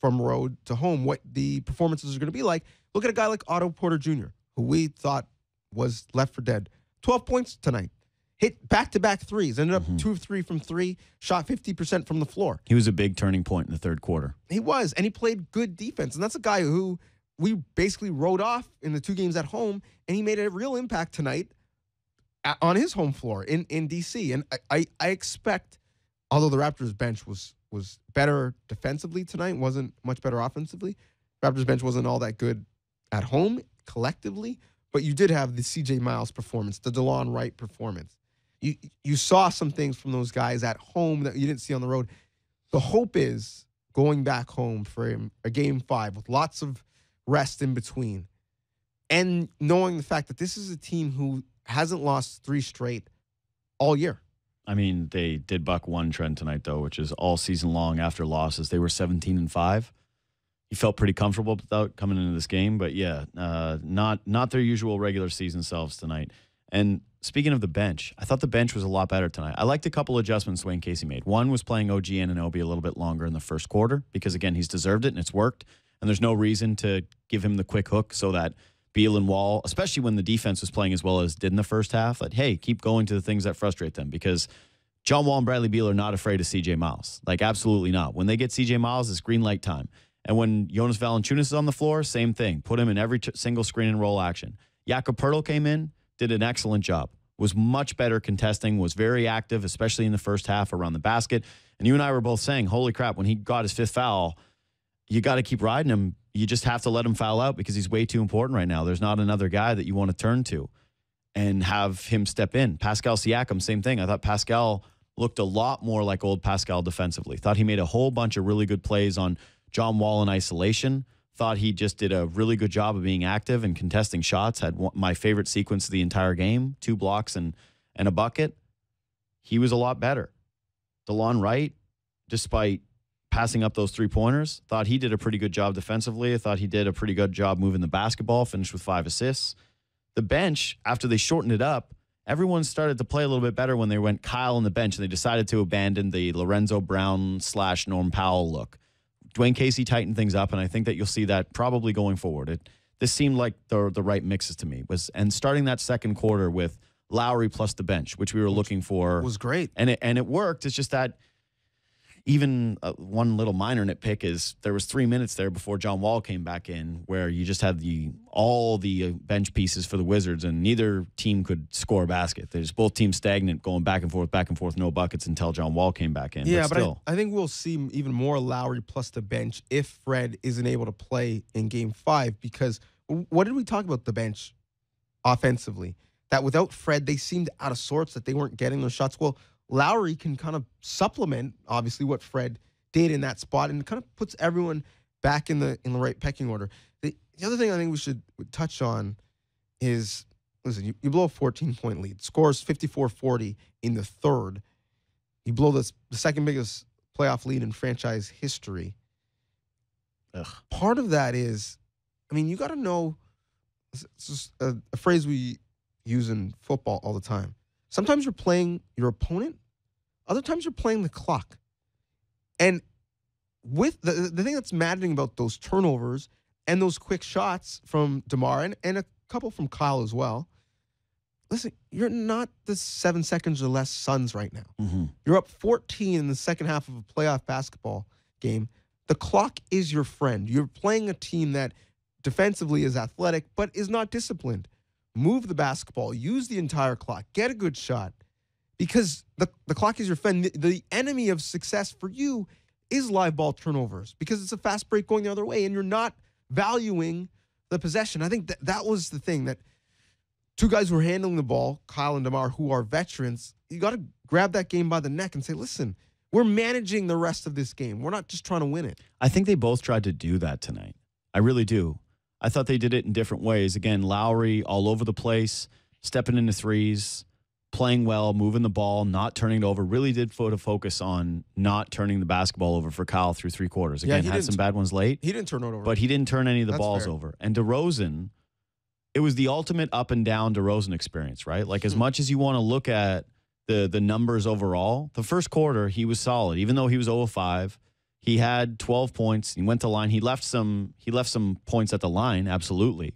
from road to home, what the performances are going to be like. Look at a guy like Otto Porter Jr., who we thought was left for dead. 12 points tonight. Hit back-to-back threes. Ended up 2 of 3 from 3. Shot 50% from the floor. He was a big turning point in the third quarter. He was, and he played good defense. And that's a guy who we basically wrote off in the 2 games at home, and he made a real impact tonight on his home floor in D.C. And I expect, although the Raptors bench was better defensively tonight, wasn't much better offensively, Raptors bench wasn't all that good at home collectively, but you did have the CJ Miles performance, the DeLon Wright performance. You saw some things from those guys at home that you didn't see on the road. The hope is going back home for a Game 5 with lots of rest in between, and knowing the fact that this is a team who hasn't lost 3 straight all year. I mean, they did buck one trend tonight, though, which is all season long after losses. They were 17-5. He felt pretty comfortable without coming into this game, but yeah, not their usual regular season selves tonight. And speaking of the bench, I thought the bench was a lot better tonight. I liked a couple adjustments Dwayne Casey made. One was playing OG Anunoby a little bit longer in the first quarter because, again, he's deserved it and it's worked. And there's no reason to give him the quick hook so that Beal and Wall, especially when the defense was playing as well as did in the first half, that, hey, keep going to the things that frustrate them, because John Wall and Bradley Beal are not afraid of CJ Miles. Like, absolutely not. When they get CJ Miles, it's green light time. And when Jonas Valanciunas is on the floor, same thing. Put him in every single screen and roll action. Jakob Poeltl came in, did an excellent job. Was much better contesting, was very active, especially in the first half around the basket. And you and I were both saying, holy crap, when he got his 5th foul, you got to keep riding him. You just have to let him foul out because he's way too important right now. There's not another guy that you want to turn to and have him step in. Pascal Siakam, same thing. I thought Pascal looked a lot more like old Pascal defensively. Thought he made a whole bunch of really good plays on John Wall in isolation. Thought he just did a really good job of being active and contesting shots. Had my favorite sequence of the entire game, 2 blocks and a bucket. He was a lot better. DeLon Wright, despite passing up those 3-pointers, thought he did a pretty good job defensively. I thought he did a pretty good job moving the basketball, finished with 5 assists. The bench, after they shortened it up, everyone started to play a little bit better when they went Kyle on the bench, and they decided to abandon the Lorenzo Brown / Norm Powell look. Dwayne Casey tightened things up, and I think that you'll see that probably going forward. This seemed like the right mixes to me. And starting that second quarter with Lowry plus the bench, which we were looking for. Was great. And it worked. It's just that even one little minor nitpick is there was 3 minutes there before John Wall came back in where you just had all the bench pieces for the Wizards, and neither team could score a basket. They just both teams stagnant, going back and forth, no buckets until John Wall came back in. Yeah, but still. I think we'll see even more Lowry plus the bench if Fred isn't able to play in Game 5, because what did we talk about the bench offensively? That without Fred, they seemed out of sorts, that they weren't getting those shots. Well, Lowry can kind of supplement, obviously, what Fred did in that spot, and it kind of puts everyone back in the right pecking order. The other thing I think we should touch on is, listen, you blow a 14-point lead, scores 54-40 in the third. You blow the second biggest playoff lead in franchise history. Ugh. Part of that is, I mean, you got to know, it's just a phrase we use in football all the time. Sometimes you're playing your opponent. Other times you're playing the clock. And with the thing that's maddening about those turnovers and those quick shots from DeMar and a couple from Kyle as well, listen, you're not the 7 seconds or less Suns right now. Mm-hmm. You're up 14 in the second half of a playoff basketball game. The clock is your friend. You're playing a team that defensively is athletic but is not disciplined. Move the basketball, use the entire clock, get a good shot, because the clock is your friend. The enemy of success for you is live ball turnovers, because it's a fast break going the other way, and you're not valuing the possession. I think that was the thing, that two guys who are handling the ball, Kyle and DeMar, who are veterans, you got to grab that game by the neck and say, listen, we're managing the rest of this game. We're not just trying to win it. I think they both tried to do that tonight. I really do. I thought they did it in different ways. Again, Lowry all over the place, stepping into threes, playing well, moving the ball, not turning it over. Really did put a focus on not turning the basketball over for Kyle through 3 quarters. Again, had some bad ones late. He didn't turn it over. But he didn't turn any of the That's balls fair. over. And DeRozan, it was the ultimate up and down DeRozan experience, right? Like, as much as you want to look at the numbers overall, the first quarter, he was solid. Even though he was 0-5, he had 12 points. He went to line. He left some points at the line, absolutely.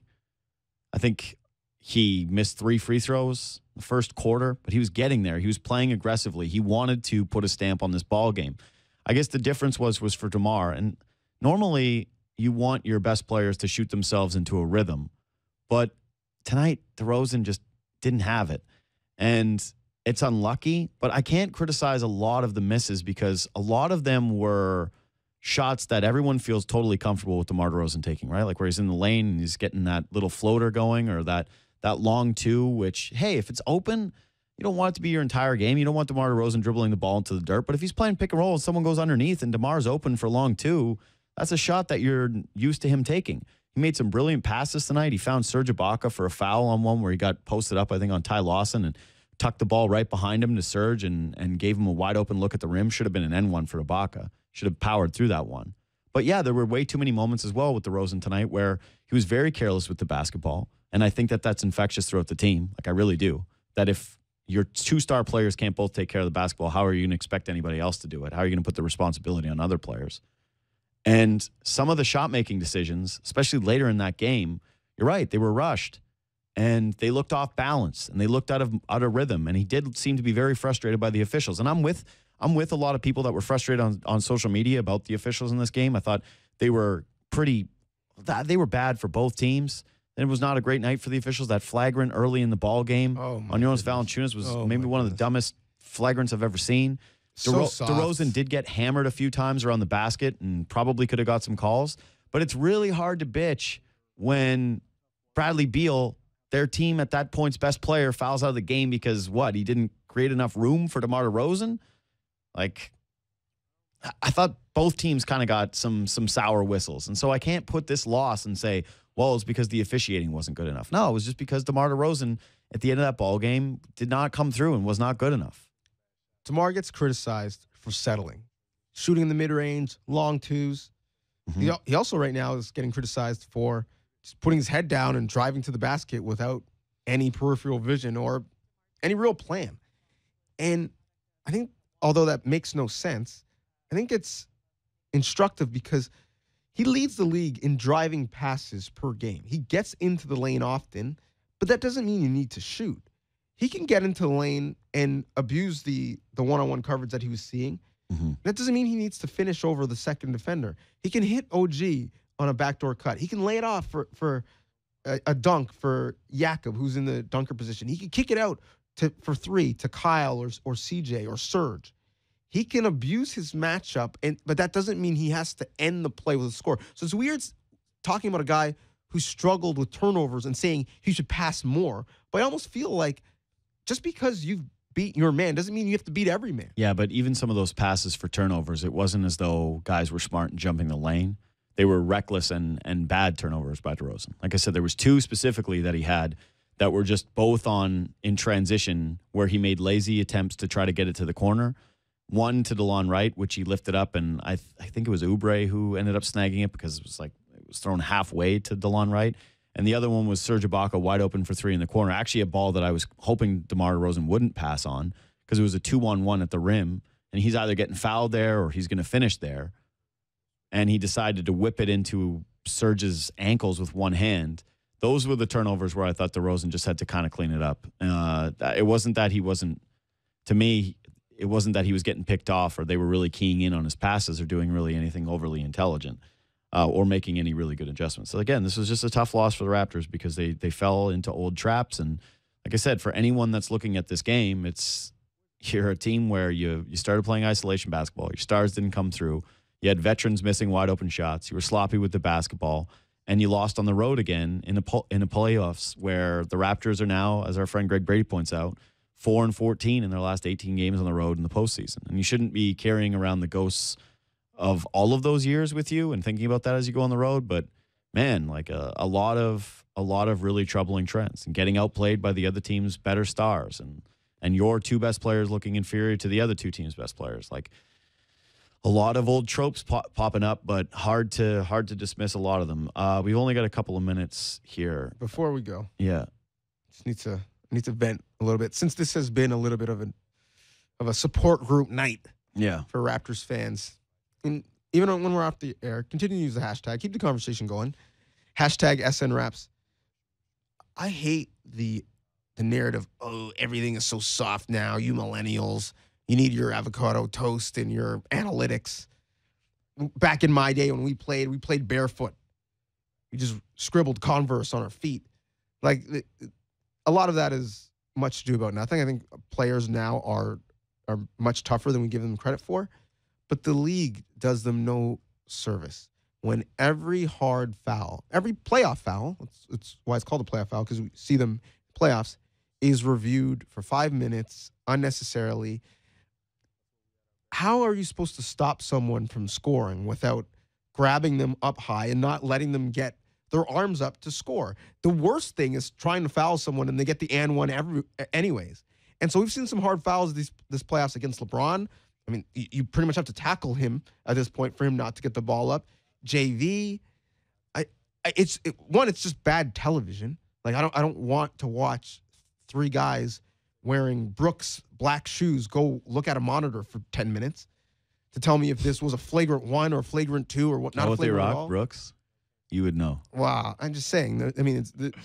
I think he missed 3 free throws the first quarter, but he was getting there. He was playing aggressively. He wanted to put a stamp on this ball game. I guess the difference was for DeMar. And normally you want your best players to shoot themselves into a rhythm. But tonight, DeRozan just didn't have it. And it's unlucky, but I can't criticize a lot of the misses because a lot of them were shots that everyone feels totally comfortable with DeMar DeRozan taking, right? Like where he's in the lane and he's getting that little floater going, or that long 2, which, hey, if it's open, you don't want it to be your entire game. You don't want DeMar DeRozan dribbling the ball into the dirt. But if he's playing pick and roll and someone goes underneath and DeMar's open for long 2, that's a shot that you're used to him taking. He made some brilliant passes tonight. He found Serge Ibaka for a foul on one where he got posted up, I think, on Ty Lawson, and tucked the ball right behind him to Serge and gave him a wide open look at the rim. Should have been an N1 for Ibaka. Should have powered through that one. But yeah, there were way too many moments as well with DeRozan tonight where he was very careless with the basketball. And I think that that's infectious throughout the team. Like, I really do. That if your 2 star players can't both take care of the basketball, how are you going to expect anybody else to do it? How are you going to put the responsibility on other players? And some of the shot-making decisions, especially later in that game, you're right, they were rushed. And they looked off balance, and they looked out of rhythm. And he did seem to be very frustrated by the officials. And I'm with a lot of people that were frustrated on social media about the officials in this game. I thought they were bad for both teams. And it was not a great night for the officials. That flagrant early in the ball game on Jonas Valanciunas was maybe one of the dumbest flagrants I've ever seen. So soft. DeRozan did get hammered a few times around the basket and probably could have got some calls. But it's really hard to bitch when Bradley Beal, their team at that point's best player, fouls out of the game because he didn't create enough room for DeMar DeRozan? Like, I thought both teams kind of got some sour whistles. And so I can't put this loss and say, well, it's because the officiating wasn't good enough. No, it was just because DeMar DeRozan at the end of that ball game did not come through and was not good enough. DeMar gets criticized for settling, shooting in the mid-range, long twos. Mm-hmm. He also right now is getting criticized for just putting his head down and driving to the basket without any peripheral vision or any real plan. And I think, although that makes no sense, I think it's instructive because he leads the league in driving passes per game. He gets into the lane often, but that doesn't mean you need to shoot. He can get into the lane and abuse the one-on-one coverage that he was seeing. Mm-hmm. That doesn't mean he needs to finish over the second defender. He can hit OG on a backdoor cut. He can lay it off for a dunk for Jakob, who's in the dunker position. He can kick it out for three to Kyle or CJ or Serge. He can abuse his matchup, but that doesn't mean he has to end the play with a score. So it's weird talking about a guy who struggled with turnovers and saying he should pass more. But I almost feel like just because you've beat your man doesn't mean you have to beat every man. Yeah, but even some of those passes for turnovers, it wasn't as though guys were smart in jumping the lane. They were reckless and bad turnovers by DeRozan. Like I said, there was two specifically that he had that were just both in transition where he made lazy attempts to try to get it to the corner. One to DeLon Wright, which he lifted up, and I think it was Oubre who ended up snagging it because it was thrown halfway to DeLon Wright. And the other one was Serge Ibaka wide open for three in the corner. Actually, a ball that I was hoping DeMar DeRozan wouldn't pass on because it was a 2-on-1 at the rim, and he's either getting fouled there or he's going to finish there. And he decided to whip it into Serge's ankles with one hand. Those were the turnovers where I thought DeRozan just had to kind of clean it up. It wasn't that he wasn't, to me, it wasn't that he was getting picked off or they were really keying in on his passes or doing really anything overly intelligent or making any really good adjustments. So, again, this was just a tough loss for the Raptors because they fell into old traps. And like I said, for anyone that's looking at this game, you're a team where you started playing isolation basketball. Your stars didn't come through. You had veterans missing wide open shots. You were sloppy with the basketball. And you lost on the road again in the playoffs where the Raptors are now, as our friend Greg Brady points out, 4-14 in their last 18 games on the road in the postseason. And you shouldn't be carrying around the ghosts of all of those years with you and thinking about that as you go on the road. But man, like a lot of really troubling trends and getting outplayed by the other team's better stars and your two best players looking inferior to the other two teams' best players. Like a lot of old tropes popping up, but hard to dismiss a lot of them. We've only got a couple of minutes here. Before we go. Yeah. Just need to vent a little bit since this has been a little bit of a support group night. Yeah. For Raptors fans. And even when we're off the air, continue to use the hashtag. Keep the conversation going. Hashtag SNRaps. I hate the narrative, oh, everything is so soft now, you millennials. You need your avocado toast and your analytics. Back in my day when we played barefoot. We just scribbled Converse on our feet. Like, a lot of that is much to do about nothing. I think players now are much tougher than we give them credit for. But the league does them no service. When every hard foul, every playoff foul, it's why it's called a playoff foul, because we see them in playoffs, is reviewed for 5 minutes unnecessarily. How are you supposed to stop someone from scoring without grabbing them up high and not letting them get their arms up to score? The worst thing is trying to foul someone and they get the and one anyways. And so we've seen some hard fouls this playoffs against LeBron. I mean, you pretty much have to tackle him at this point for him not to get the ball up. JV, it's just bad television. Like I don't want to watch three guys wearing Brooks black shoes go look at a monitor for 10 minutes to tell me if this was a flagrant 1 or flagrant 2 or what. Not a flagrant at all. Brooks, you would know. Wow, I'm just saying. I mean,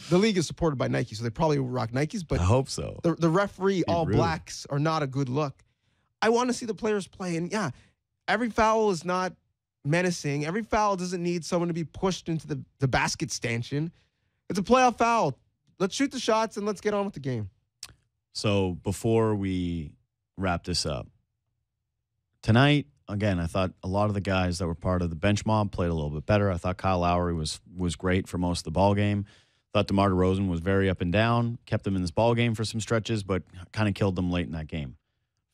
the league is supported by Nike, so they probably rock Nikes. But I hope so. The referee all blacks are not a good look. I want to see the players play, and yeah, every foul is not menacing. Every foul doesn't need someone to be pushed into the basket stanchion. It's a playoff foul. Let's shoot the shots and let's get on with the game. So before we wrap this up, Tonight, again, I thought a lot of the guys that were part of the bench mob played a little bit better. I thought Kyle Lowry was great for most of the ball game. Thought DeMar DeRozan was very up and down, kept them in this ball game for some stretches, but kind of killed them late in that game.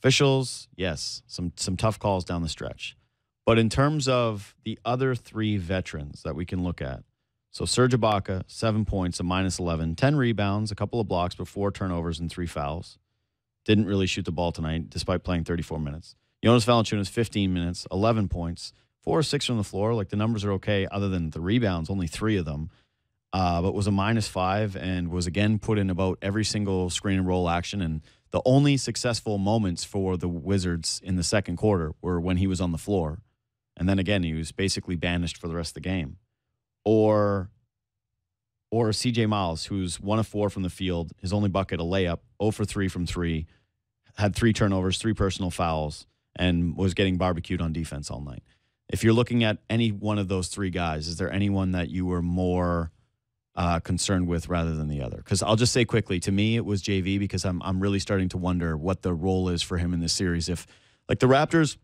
Officials, yes, some tough calls down the stretch. But in terms of the other three veterans that we can look at, so Serge Ibaka, 7 points, a -11, 10 rebounds, a couple of blocks, but 4 turnovers and 3 fouls. Didn't really shoot the ball tonight, despite playing 34 minutes. Jonas Valanciunas, 15 minutes, 11 points, 4 or 6 from the floor. Like, the numbers are okay, other than the rebounds, only 3 of them. But was a -5 and was, again, put in about every single screen and roll action. And the only successful moments for the Wizards in the second quarter were when he was on the floor. And then, again, he was basically banished for the rest of the game. Or C.J. Miles, who's 1 of 4 from the field, his only bucket, a layup, 0 for 3 from 3, had 3 turnovers, 3 personal fouls, and was getting barbecued on defense all night. If you're looking at any one of those 3 guys, is there anyone that you were more concerned with rather than the other? Because I'll just say quickly, to me, it was JV, because I'm really starting to wonder what the role is for him in this series. If, like, the Raptors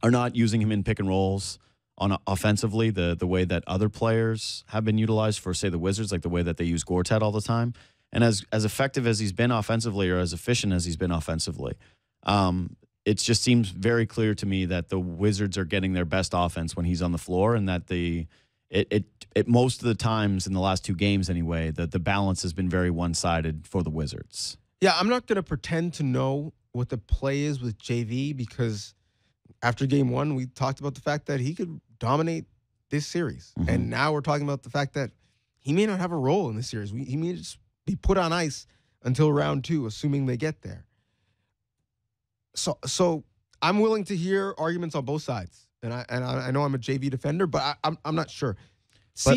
are not using him in pick and rolls on offensively the way that other players have been utilized for, say, the Wizards, like the way that they use Gortat all the time. And as effective as he's been offensively, or as efficient as he's been offensively, it just seems very clear to me that the Wizards are getting their best offense when he's on the floor, and that it most of the times in the last 2 games anyway, that the balance has been very one-sided for the Wizards. Yeah, I'm not going to pretend to know what the play is with JV, because after game 1, we talked about the fact that he could dominate this series. Mm-hmm. And now we're talking about the fact that he may not have a role in this series. He may just be put on ice until round 2, assuming they get there. So I'm willing to hear arguments on both sides. And I know I'm a JV defender, but I'm not sure. But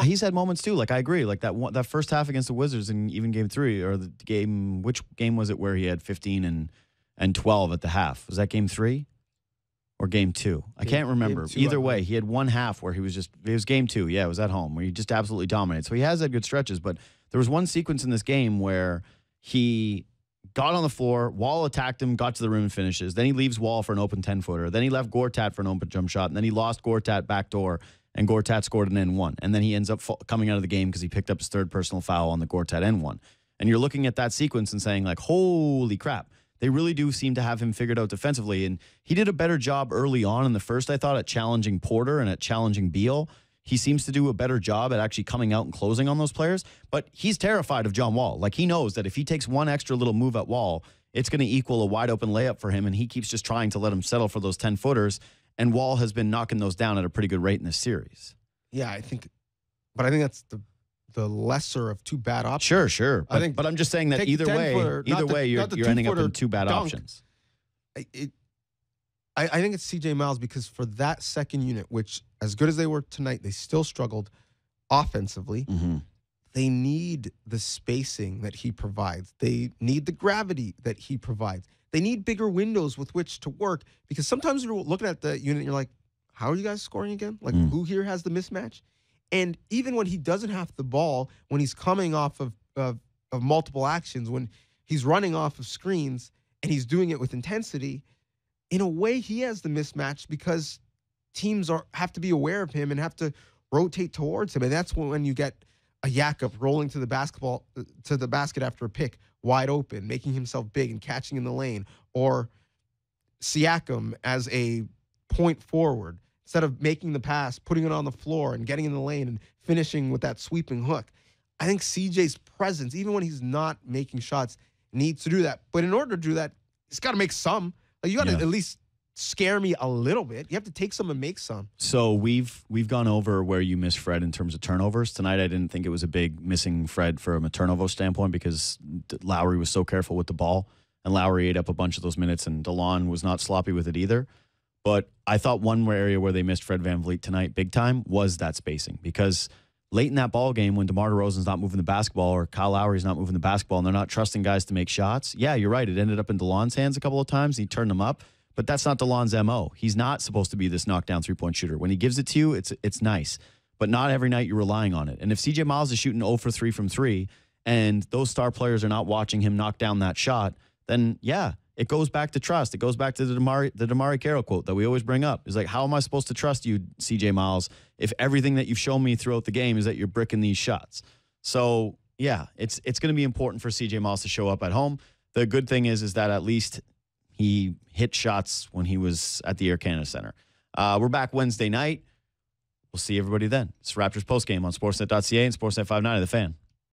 he's had moments too. Like, I agree. Like that first half against the Wizards, and even game 3, or the game, which game was it where he had 15 and 12 at the half? Was that game 3 or game 2? I can't remember. Either way, he had one half where it was game 2. Yeah, it was at home, where he just absolutely dominated. So he has had good stretches, but there was one sequence in this game where he got on the floor, Wall attacked him, got to the rim and finishes. Then he leaves Wall for an open 10-footer. Then he left Gortat for an open jump shot. And then he lost Gortat backdoor, and Gortat scored an N1. And then he ends up coming out of the game because he picked up his 3rd personal foul on the Gortat N1. And you're looking at that sequence and saying, like, holy crap. They really do seem to have him figured out defensively. And he did a better job early on in the first, I thought, at challenging Porter and at challenging Beal. He seems to do a better job at actually coming out and closing on those players. But he's terrified of John Wall. Like, he knows that if he takes one extra little move at Wall, it's going to equal a wide open layup for him. And he keeps just trying to let him settle for those 10-footers. And Wall has been knocking those down at a pretty good rate in this series. Yeah, I think that's the lesser of 2 bad options. Sure. But I'm just saying that either way, you're ending up in 2 bad options. I think it's C.J. Miles, because for that second unit, which, as good as they were tonight, they still struggled offensively. Mm-hmm. They need the spacing that he provides. They need the gravity that he provides. They need bigger windows with which to work, because sometimes you're looking at the unit and you're like, how are you guys scoring again? Like, who here has the mismatch? And even when he doesn't have the ball, when he's coming off of multiple actions, when he's running off of screens and he's doing it with intensity, in a way he has the mismatch, because teams have to be aware of him and have to rotate towards him. And that's when you get a Jakob rolling to the basket after a pick, wide open, making himself big and catching in the lane, or Siakam as a point forward, instead of making the pass, putting it on the floor and getting in the lane and finishing with that sweeping hook. I think CJ's presence, even when he's not making shots, needs to do that. But in order to do that, he's got to make some. Like, you got to at least scare me a little bit. You have to take some and make some. So we've gone over where you miss Fred in terms of turnovers. Tonight, I didn't think it was a big missing Fred from a turnover standpoint, because Lowry was so careful with the ball, and Lowry ate up a bunch of those minutes, and DeLon was not sloppy with it either. But I thought one area where they missed Fred VanVleet tonight big time was that spacing, because late in that ball game, when DeMar DeRozan's not moving the basketball, or Kyle Lowry's not moving the basketball, and they're not trusting guys to make shots, yeah, you're right. It ended up in DeLon's hands a couple of times. He turned them up, but that's not DeLon's MO. He's not supposed to be this knockdown three-point shooter. When he gives it to you, it's nice, but not every night you're relying on it. And if CJ Miles is shooting 0 for 3 from 3, and those star players are not watching him knock down that shot, then yeah, it goes back to trust. It goes back to the DeMari Carroll quote that we always bring up. Is like, how am I supposed to trust you, CJ Miles, if everything that you've shown me throughout the game is that you're bricking these shots? So, yeah, it's going to be important for CJ Miles to show up at home. The good thing is that at least he hit shots when he was at the Air Canada Center. We're back Wednesday night. We'll see everybody then. It's Raptors postgame on Sportsnet.ca and Sportsnet 590, The Fan.